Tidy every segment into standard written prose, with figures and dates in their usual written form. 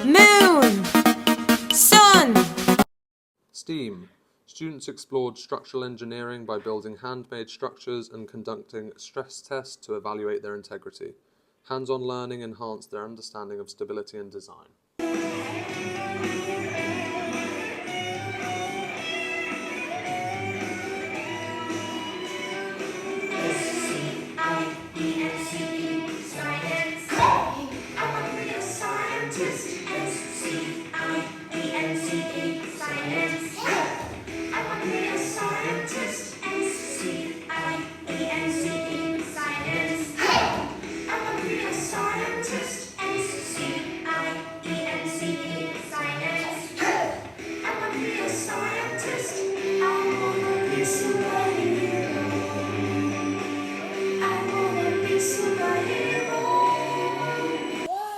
Moon. Sun. STEAM. Students explored structural engineering by building handmade structures and conducting stress tests to evaluate their integrity. Hands-on learning enhanced their understanding of stability and design.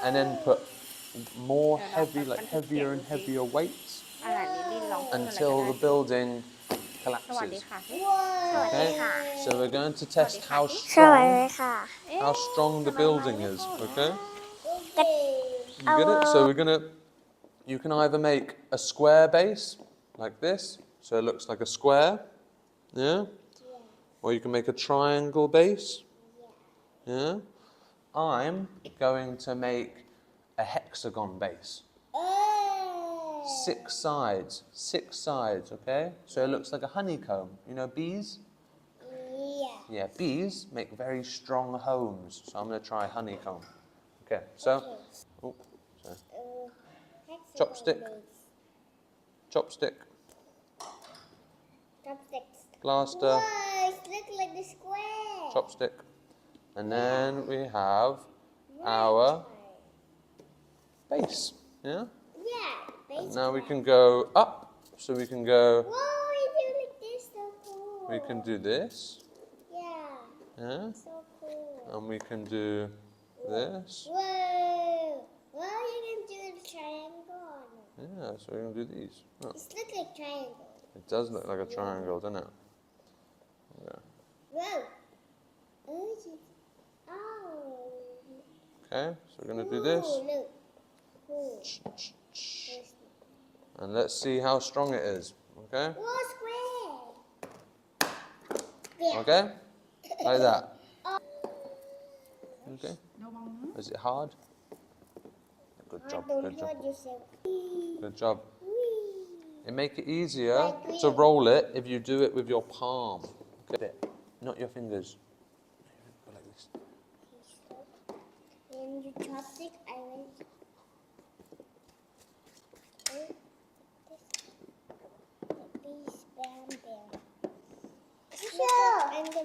And then put more heavier and heavier weights until the building collapses. Okay, so we're going to test how strong the building is. Okay, you get it? So you can either make a square base like this, so it looks like a square, yeah, or you can make a triangle base, yeah. I'm going to make a hexagon base. 6 sides, okay? So it looks like a honeycomb. You know bees? Yeah, bees make very strong homes. So I'm going to try honeycomb. Okay, so, oh, sorry. Chopstick. Plaster. Whoa, it looks like the square. Chopstick. And then we have our base, yeah? Yeah, base. And now we can go up, so we can go... Whoa, you do like this, so cool. We can do this. Yeah. So cool. And we can do this. Whoa. Well, you can do the triangle. Yeah, so we're going to do these. Oh. It looks like triangle. It does look like a triangle, doesn't it? Yeah. Whoa. Oh. Okay, so we're going to do this. Look. And let's see how strong it is. Okay? Whoa, square. Yeah. Okay? Like that. Okay? Is it hard? Good job, good job. Good job. It make it easier to roll it if you do it with your palm. Okay? Not your fingers. Go like this. And your chopstick, I went.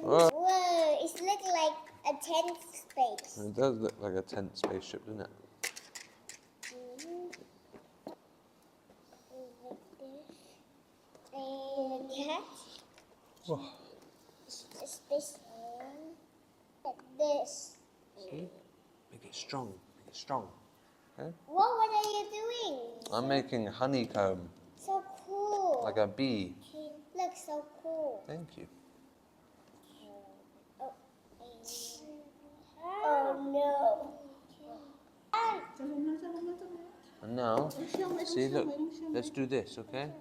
Whoa, it looks like a tent space. It does look like a tent spaceship, doesn't it? And a cat. Just this one. Like this. See? Make it strong. Make it strong. Okay? Whoa, what are you doing? I'm making honeycomb. So cool. Like a bee. Look, so cool. Thank you. Oh no. And now, see, look, let's do this, okay?